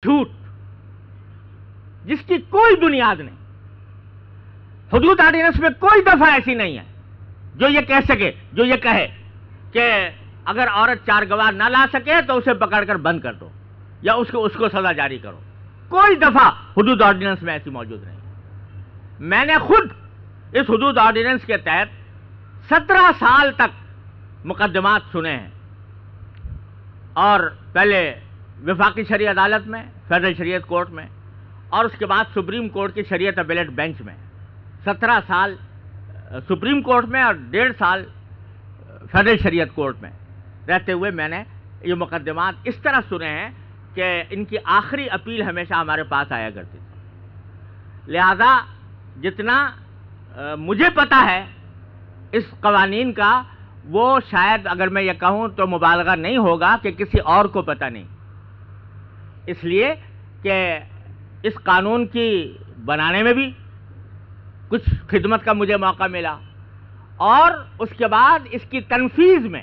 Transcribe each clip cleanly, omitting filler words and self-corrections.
جھوٹ جس کی کوئی بنیاد نہیں. حدود آرڈیننس میں کوئی دفعہ ایسی نہیں ہے جو یہ کہہ سکے, جو یہ کہے کہ اگر عورت 4 گواہ نہ لا سکے تو اسے پکڑ کر بند کر دو یا اس کو سزا جاری کرو. کوئی دفعہ حدود آرڈیننس میں ایسی موجود نہیں. میں نے خود اس حدود آرڈیننس کے تحت 17 سال تک مقدمات سنے ہیں, اور پہلے وفاقی شرعی عدالت میں, فیڈرل شریعت کورٹ میں, اور اس کے بعد سپریم کورٹ کی شریعت اپیلیٹ بینچ میں. 17 سال سپریم کورٹ میں اور 1.5 سال فیڈرل شریعت کورٹ میں رہتے ہوئے میں نے یہ مقدمات اس طرح سنے ہیں کہ ان کی آخری اپیل ہمیشہ ہمارے پاس آیا کرتی تھی. لہذا جتنا مجھے پتا ہے اس قوانین کا, وہ شاید اگر میں یہ کہوں تو مبالغہ نہیں ہوگا کہ کسی اور کو پتہ نہیں. اس لیے کہ اس قانون کی بنانے میں بھی کچھ خدمت کا مجھے موقع ملا, اور اس کے بعد اس کی تنفیذ میں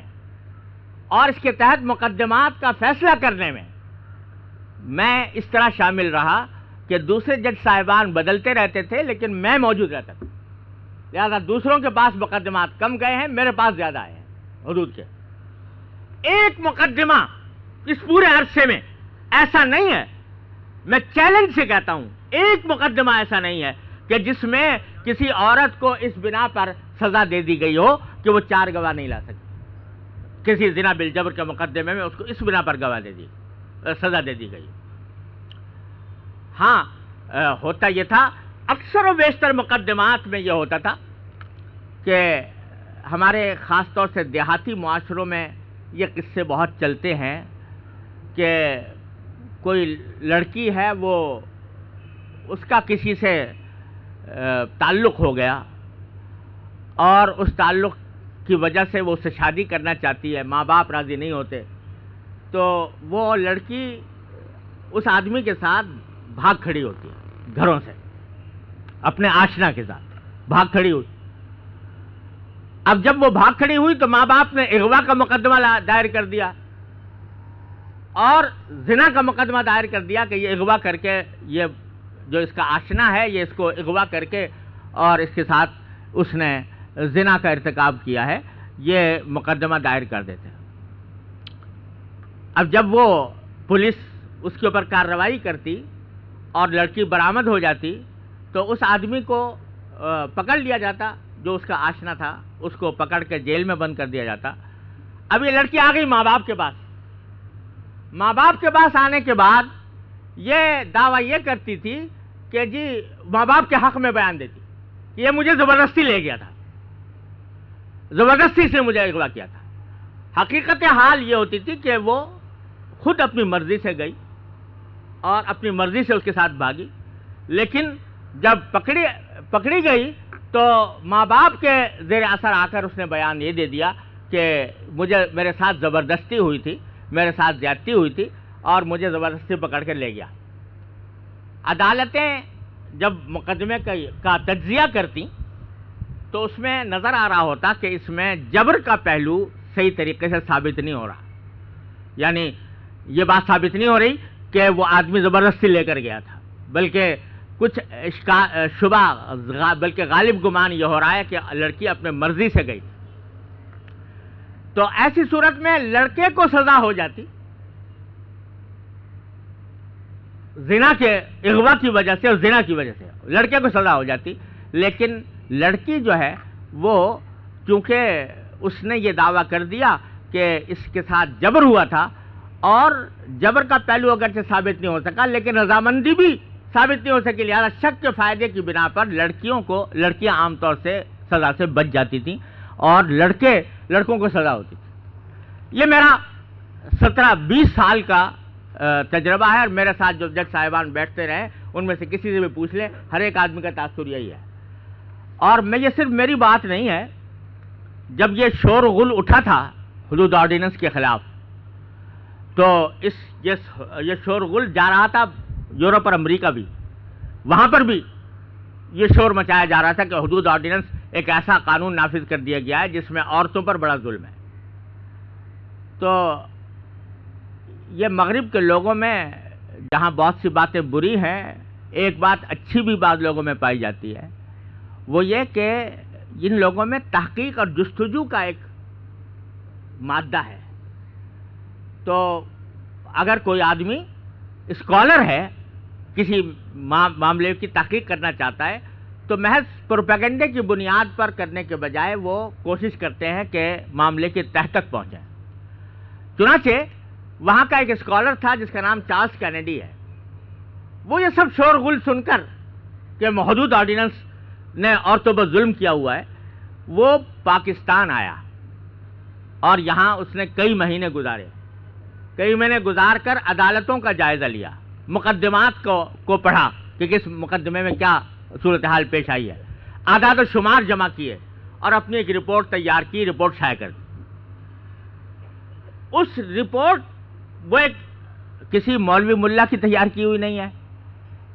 اور اس کے تحت مقدمات کا فیصلہ کرنے میں اس طرح شامل رہا کہ دوسرے جج صاحبان بدلتے رہتے تھے لیکن میں موجود رہتا تھا. لہذا دوسروں کے پاس مقدمات کم گئے ہیں, میرے پاس زیادہ آئے ہیں حدود کے. ایک مقدمہ اس پورے عرصے میں ایسا نہیں ہے, میں چیلنج سے کہتا ہوں, ایک مقدمہ ایسا نہیں ہے کہ جس میں کسی عورت کو اس بنا پر سزا دے دی گئی ہو کہ وہ 4 گواہ نہیں لا سکتی. کسی زنا بالجبر کے مقدمے میں اس کو اس بنا پر گواہ سزا دے دی گئی. ہاں, ہوتا یہ تھا, اکثر و بیشتر مقدمات میں یہ ہوتا تھا کہ ہمارے خاص طور سے دیہاتی معاشروں میں یہ قصے بہت چلتے ہیں کہ کوئی لڑکی ہے, وہ اس کا کسی سے تعلق ہو گیا اور اس تعلق کی وجہ سے وہ اس سے شادی کرنا چاہتی ہے, ماں باپ راضی نہیں ہوتے, تو وہ لڑکی اس آدمی کے ساتھ بھاگ کھڑی ہوتی ہے گھروں سے, اپنے آشنا کے ساتھ بھاگ کھڑی ہوئی. اب جب وہ بھاگ کھڑی ہوئی تو ماں باپ نے اغوا کا مقدمہ دائر کر دیا اور زنا کا مقدمہ دائر کر دیا کہ یہ اغوا کر کے, یہ جو اس کا آشنا ہے یہ اس کو اغوا کر کے اور اس کے ساتھ اس نے زنا کا ارتکاب کیا ہے, یہ مقدمہ دائر کر دیتے. اب جب وہ پولیس اس کے اوپر کارروائی کرتی اور لڑکی برآمد ہو جاتی تو اس آدمی کو پکڑ لیا جاتا جو اس کا آشنا تھا, اس کو پکڑ کے جیل میں بند کر دیا جاتا. اب یہ لڑکی آ گئی ماں باپ کے پاس. ماں باپ کے پاس آنے کے بعد یہ دعویٰ یہ کرتی تھی کہ جی ماں باپ کے حق میں بیان دیتی کہ یہ مجھے زبردستی لے گیا تھا, زبردستی سے مجھے اغوا کیا تھا. حقیقت حال یہ ہوتی تھی کہ وہ خود اپنی مرضی سے گئی اور اپنی مرضی سے اس کے ساتھ بھاگی, لیکن جب پکڑی گئی تو ماں باپ کے زیر اثر آ کر اس نے بیان یہ دے دیا کہ میرے ساتھ زبردستی ہوئی تھی, میرے ساتھ زیادتی ہوئی تھی اور مجھے زبردستی پکڑ کر لے گیا. عدالتیں جب مقدمے کا تجزیہ کرتی تو اس میں نظر آ رہا ہوتا کہ اس میں جبر کا پہلو صحیح طریقے سے ثابت نہیں ہو رہا, یعنی یہ بات ثابت نہیں ہو رہی کہ وہ آدمی زبردستی لے کر گیا تھا, بلکہ کچھ شبہ بلکہ غالب گمان یہ ہو رہا ہے کہ لڑکی اپنے مرضی سے گئی. تو ایسی صورت میں لڑکے کو سزا ہو جاتی زنا کے اغوا کی وجہ سے اور زنا کی وجہ سے لڑکے کو سزا ہو جاتی, لیکن لڑکی جو ہے وہ چونکہ اس نے یہ دعویٰ کر دیا کہ اس کے ساتھ جبر ہوا تھا اور جبر کا پہلو اگرچہ ثابت نہیں ہو سکا لیکن رضامندی بھی ثابت نہیں ہو سکی, لہذا شک کے فائدے کی بنا پر لڑکیاں عام طور سے سزا سے بچ جاتی تھیں اور لڑکوں کو سزا ہوتی تھی. یہ میرا 17-20 سال کا تجربہ ہے, اور میرے ساتھ جو جج صاحبان بیٹھتے رہے ان میں سے کسی سے بھی پوچھ لیں, ہر ایک آدمی کا تاثر یہی ہے. اور یہ صرف میری بات نہیں ہے, جب یہ شور غل اٹھا تھا حدود آرڈیننس کے خلاف تو یہ شور غل جا رہا تھا یورپ اور امریکہ بھی, وہاں پر بھی یہ شور مچایا جا رہا تھا کہ حدود آرڈیننس ایک ایسا قانون نافذ کر دیا گیا ہے جس میں عورتوں پر بڑا ظلم ہے. تو یہ مغرب کے لوگوں میں جہاں بہت سی باتیں بری ہیں، ایک بات اچھی بھی بعض لوگوں میں پائی جاتی ہے، وہ یہ کہ ان لوگوں میں تحقیق اور جستجو کا ایک مادہ ہے. تو اگر کوئی آدمی اسکالر ہے، کسی معاملے کی تحقیق کرنا چاہتا ہے، تو محض پروپیگنڈے کی بنیاد پر کرنے کے بجائے وہ کوشش کرتے ہیں کہ معاملے کی تہ تک پہنچیں. چنانچہ وہاں کا ایک اسکالر تھا جس کا نام چارلس کینیڈی ہے. وہ یہ سب شور غل سن کر کہ حدود آرڈیننس نے عورتوں پر ظلم کیا ہوا ہے، وہ پاکستان آیا اور یہاں اس نے کئی مہینے گزار کر عدالتوں کا جائزہ لیا، مقدمات کو پڑھا کہ کس مقدمے میں کیا صورتحال پیش آئی ہے، اعداد و شمار جمع کیے اور اپنی ایک رپورٹ تیار کی، رپورٹ شائع کر دی. اس رپورٹ وہ ایک کسی مولوی ملا کی تیار کی ہوئی نہیں ہے،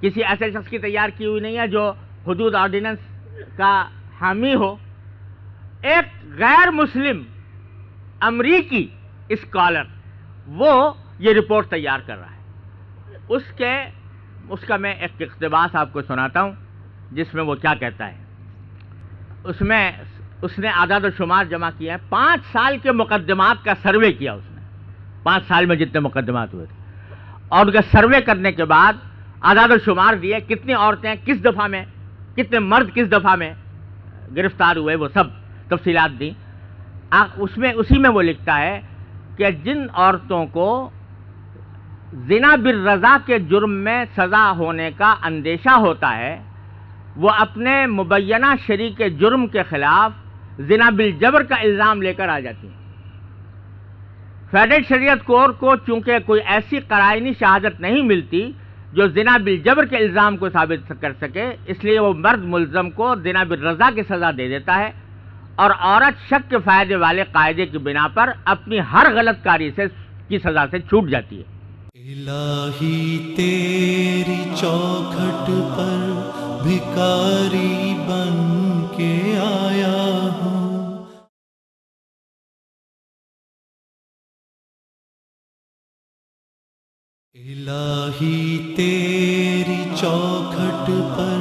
کسی ایسے شخص کی تیار کی ہوئی نہیں ہے جو حدود آرڈیننس کا حامی ہو. ایک غیر مسلم امریکی اسکالر وہ یہ رپورٹ تیار کر رہا ہے. اس کا میں ایک اقتباس آپ کو سناتا ہوں جس میں وہ کیا کہتا ہے. اس نے اعداد و شمار جمع کیا ہے، 5 سال کے مقدمات کا سروے کیا اس نے، 5 سال میں جتنے مقدمات ہوئے تھے، اور ان کا سروے کرنے کے بعد اعداد و شمار دیے، کتنی عورتیں کس دفعہ میں، کتنے مرد کس دفعہ میں گرفتار ہوئے، وہ سب تفصیلات دیں. اسی میں وہ لکھتا ہے کہ جن عورتوں کو زنا بالرضا کے جرم میں سزا ہونے کا اندیشہ ہوتا ہے، وہ اپنے مبینہ شریک جرم کے خلاف زنا بالجبر کا الزام لے کر آ جاتی ہیں. فیڈرل شریعت کورٹ کو چونکہ کوئی ایسی قرائنی شہادت نہیں ملتی جو زنا بالجبر کے الزام کو ثابت کر سکے، اس لیے وہ مرد ملزم کو زنا بالرضا کی سزا دے دیتا ہے اور عورت شک کے فائدے والے قاعدے کی بنا پر اپنی ہر غلط کاری کی سزا سے چھوٹ جاتی ہے. الہی تیری چوکھٹ پر بھکاری بن کے آیا ہوں. الہی تیری چوکھٹ پر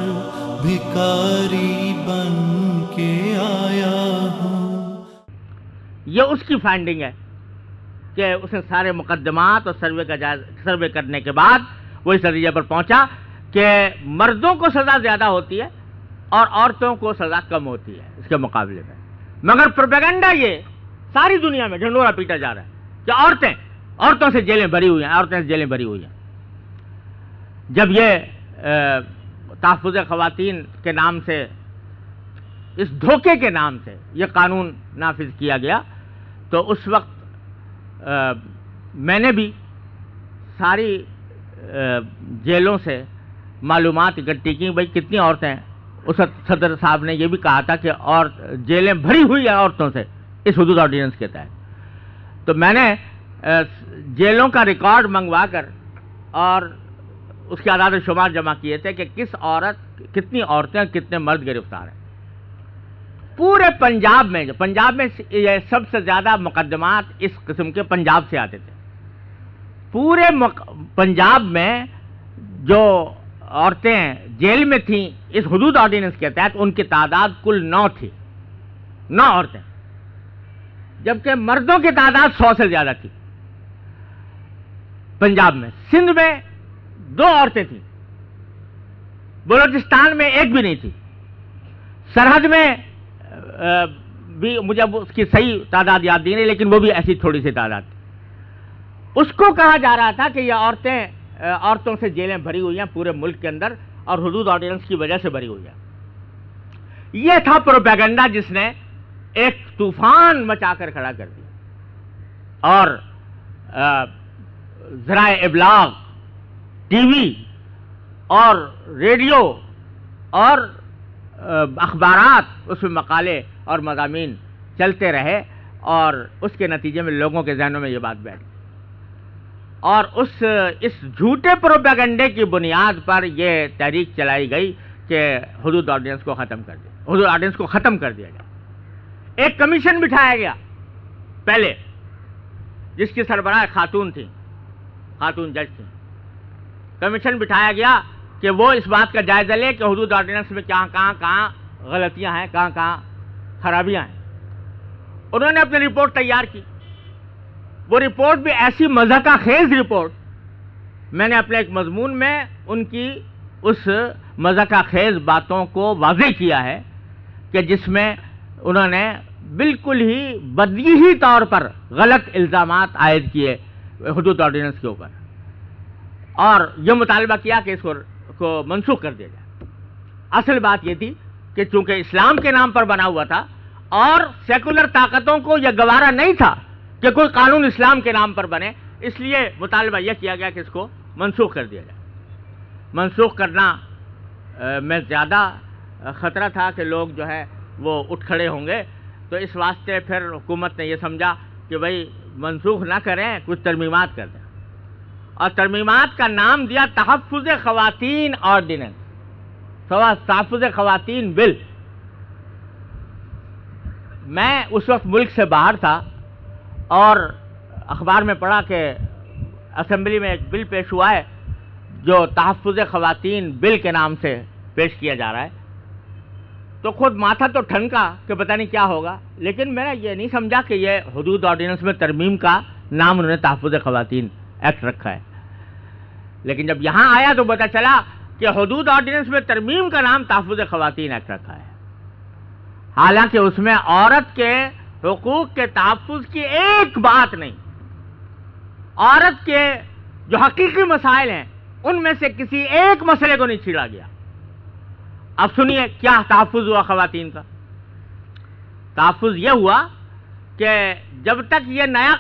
بھکاری بن کے آیا ہوں. یہ اس کی فائنڈنگ ہے کہ اس نے سارے مقدمات اور سروے کرنے کے بعد وہ اس نتیجے پر پہنچا کہ مردوں کو سزا زیادہ ہوتی ہے اور عورتوں کو سزا کم ہوتی ہے اس کے مقابلے میں. مگر پروپیگنڈا یہ ساری دنیا میں ڈھنڈورا پیٹا جا رہا ہے کہ عورتوں سے جیلیں بھری ہوئی ہیں. جب یہ تحفظ خواتین کے نام سے، اس دھوکے کے نام سے یہ قانون نافذ کیا گیا، تو اس وقت میں نے بھی ساری جیلوں سے معلومات اکٹھی کی، بھئی کتنی عورتیں ہیں. اس صدر صاحب نے یہ بھی کہا تھا کہ جیلیں بھری ہوئی ہیں عورتوں سے اس حدود آرڈیننس کے تحت. تو میں نے جیلوں کا ریکارڈ منگوا کر اور اس کے اعداد و شمار جمع کیے تھے کہ کتنی عورتیں کتنے مرد گرفتار ہیں. پورے پنجاب میں یہ سب سے زیادہ مقدمات اس قسم کے پنجاب سے آتے تھے. پورے پنجاب میں جو عورتیں جیل میں تھیں اس حدود آرڈیننس کے تحت، ان کی تعداد کل 9 تھی، 9 عورتیں، جبکہ مردوں کی تعداد 100 سے زیادہ تھی. پنجاب میں، سندھ میں 2 عورتیں تھیں، بلوچستان میں 1 بھی نہیں تھی، سرحد میں بھی مجھے اس کی صحیح تعداد یاد نہیں، لیکن وہ بھی ایسی تھوڑی سی تعداد تھی. اس کو کہا جا رہا تھا کہ یہ عورتوں سے جیلیں بھری ہوئی ہیں پورے ملک کے اندر اور حدود آرڈیننس کی وجہ سے بھری ہوئی ہیں. یہ تھا پروپیگنڈا جس نے ایک طوفان مچا کر کھڑا کر دیا، اور ذرائع ابلاغ، ٹی وی اور ریڈیو اور اخبارات، اس میں مقالے اور مضامین چلتے رہے، اور اس کے نتیجے میں لوگوں کے ذہنوں میں یہ بات بیٹھ گئی، اور اس جھوٹے پروپیگنڈے کی بنیاد پر یہ تحریک چلائی گئی کہ حدود آرڈیننس کو ختم کر دیا جائے. ایک کمیشن بٹھایا گیا پہلے، جس کی سربراہ خاتون جج تھیں. کمیشن بٹھایا گیا کہ وہ اس بات کا جائزہ لے کہ حدود آرڈیننس میں کہاں غلطیاں ہیں، کہاں خرابیاں ہیں۔ انہوں نے اپنی رپورٹ تیار کی، وہ رپورٹ بھی ایسی مضحکہ خیز رپورٹ، میں نے اپنے ایک مضمون میں ان کی اس مضحکہ خیز باتوں کو واضح کیا ہے کہ جس میں انہوں نے بالکل ہی بدیہی طور پر غلط الزامات عائد کیے حدود آرڈیننس کے اوپر، اور یہ مطالبہ کیا کہ اس کو منسوخ کر دیا جائے۔ اصل بات یہ تھی کہ چونکہ اسلام کے نام پر بنا ہوا تھا اور سیکولر طاقتوں کو یہ گوارا نہیں تھا کہ کوئی قانون اسلام کے نام پر بنے، اس لیے مطالبہ یہ کیا گیا کہ اس کو منسوخ کر دیا جائے۔ منسوخ کرنا میں زیادہ خطرہ تھا کہ لوگ جو ہے وہ اٹھ کھڑے ہوں گے، تو اس واسطے پھر حکومت نے یہ سمجھا کہ بھائی منسوخ نہ کریں، کچھ ترمیمات کر دیں، اور ترمیمات کا نام دیا تحفظ خواتین آرڈیننس، تحفظ خواتین بل۔ میں اس وقت ملک سے باہر تھا اور اخبار میں پڑھا کہ اسمبلی میں ایک بل پیش ہوا ہے جو تحفظ خواتین بل کے نام سے پیش کیا جا رہا ہے، تو خود ماتھا تو ٹھنکا کہ پتہ نہیں کیا ہوگا، لیکن میں نے یہ نہیں سمجھا کہ یہ حدود آرڈیننس میں ترمیم کا نام انہوں نے تحفظ خواتین ایکٹ رکھا ہے۔ لیکن جب یہاں آیا تو پتہ چلا کہ حدود آرڈیننس میں ترمیم کا نام تحفظ خواتین ایکٹ رکھا ہے، حالانکہ اس میں عورت کے حقوق کے تحفظ کی ایک بات نہیں، عورت کے جو حقیقی مسائل ہیں ان میں سے کسی ایک مسئلے کو نہیں چھیڑا گیا۔ اب سنیے کیا تحفظ ہوا خواتین کا۔ تحفظ یہ ہوا کہ جب تک یہ نیا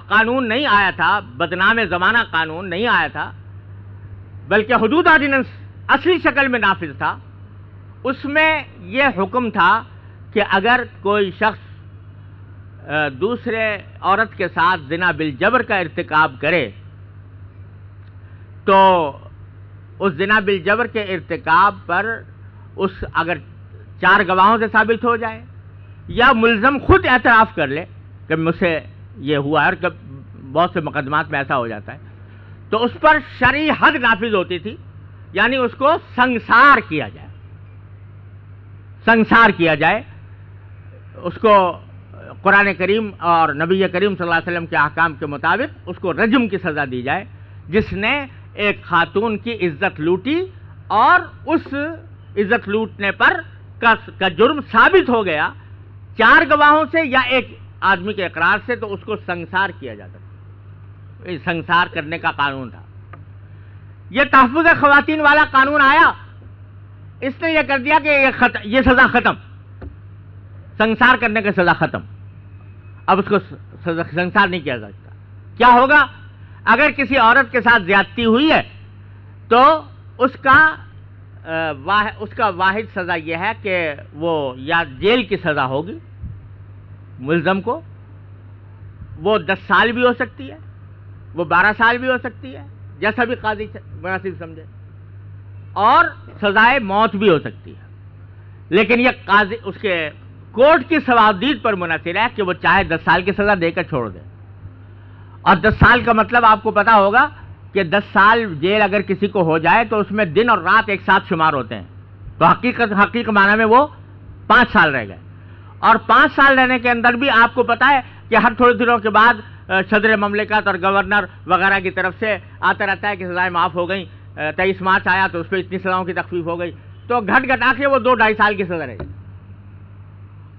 قانون نہیں آیا تھا، بدنام زمانہ قانون نہیں آیا تھا، بلکہ حدود آرڈیننس اصلی شکل میں نافذ تھا، اس میں یہ حکم تھا کہ اگر کوئی شخص دوسرے عورت کے ساتھ زنا بالجبر کا ارتکاب کرے تو اس زنا بالجبر کے ارتکاب پر اس اگر 4 گواہوں سے ثابت ہو جائے یا ملزم خود اعتراف کر لے کہ مجھ سے یہ ہوا ہے، اور بہت سے مقدمات میں ایسا ہو جاتا ہے، تو اس پر شرعی حد نافذ ہوتی تھی، یعنی اس کو سنگسار کیا جائے، سنگسار کیا جائے، اس کو قرآن کریم اور نبی کریم صلی اللہ علیہ وسلم کے احکام کے مطابق اس کو رجم کی سزا دی جائے، جس نے ایک خاتون کی عزت لوٹی اور اس عزت لوٹنے پر کا جرم ثابت ہو گیا 4 گواہوں سے یا ایک آدمی کے اقرار سے، تو اس کو سنگسار کیا جاتا تھا۔ سنگسار کرنے کا قانون تھا۔ یہ تحفظ خواتین والا قانون آیا، اس نے یہ کر دیا کہ یہ سزا ختم، سنگسار کرنے کی سزا ختم، اب اس کو سنگسار نہیں کیا جاتا۔ کیا ہوگا؟ اگر کسی عورت کے ساتھ زیادتی ہوئی ہے تو اس کا واحد سزا یہ ہے کہ وہ یا جیل کی سزا ہوگی ملزم کو، وہ 10 سال بھی ہو سکتی ہے، وہ 12 سال بھی ہو سکتی ہے، جیسا بھی قاضی مناسب سمجھے، اور سزائے موت بھی ہو سکتی ہے۔ لیکن یہ قاضی اس کے کورٹ کی ثوابدید پر منحصر ہے کہ وہ چاہے 10 سال کی سزا دے کر چھوڑ دے، اور 10 سال کا مطلب آپ کو پتا ہوگا کہ 10 سال جیل اگر کسی کو ہو جائے تو اس میں دن اور رات ایک ساتھ شمار ہوتے ہیں، تو حقیقت معنی میں وہ 5 سال رہ گئے، اور 5 سال رہنے کے اندر بھی آپ کو پتا ہے کہ ہر تھوڑے دنوں کے بعد صدر مملکت اور گورنر وغیرہ کی طرف سے آتا رہتا ہے کہ سزائیں معاف ہو گئیں، 23 مارچ آیا تو اس پہ اتنی سزاؤں کی تخفیف ہو گئی، تو گھٹ گھٹا کے وہ 2-2.5 سال کی سزا رہے گی۔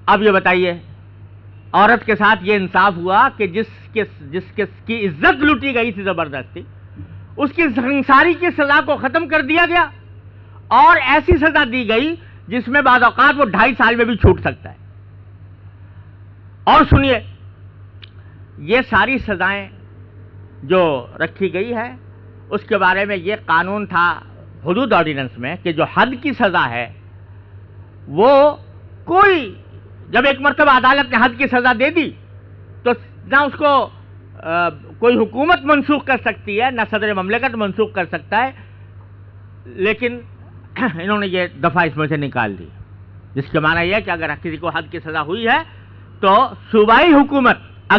اب یہ بتائیے عورت کے ساتھ یہ انصاف ہوا کہ جس کی عزت لوٹی گئی تھی زبردستی، اس کی سنگساری کی سزا کو ختم کر دیا گیا، اور ایسی سزا دی گئی جس میں بعض اوقات وہ 2.5 سال میں بھی چھوٹ سکتا ہے۔ اور سنیے، یہ ساری سزائیں جو رکھی گئی ہے اس کے بارے میں یہ قانون تھا حدود آرڈیننس میں کہ جو حد کی سزا ہے وہ کوئی، جب ایک مرتبہ عدالت نے حد کی سزا دے دی تو نہ اس کو کوئی حکومت منسوخ کر سکتی ہے، نہ صدر مملکت منسوخ کر سکتا ہے، لیکن انہوں نے یہ دفعہ اس میں سے نکال دی، جس کے معنی یہ ہے کہ اگر کسی کو حد کی سزا ہوئی ہے تو صوبائی حکومت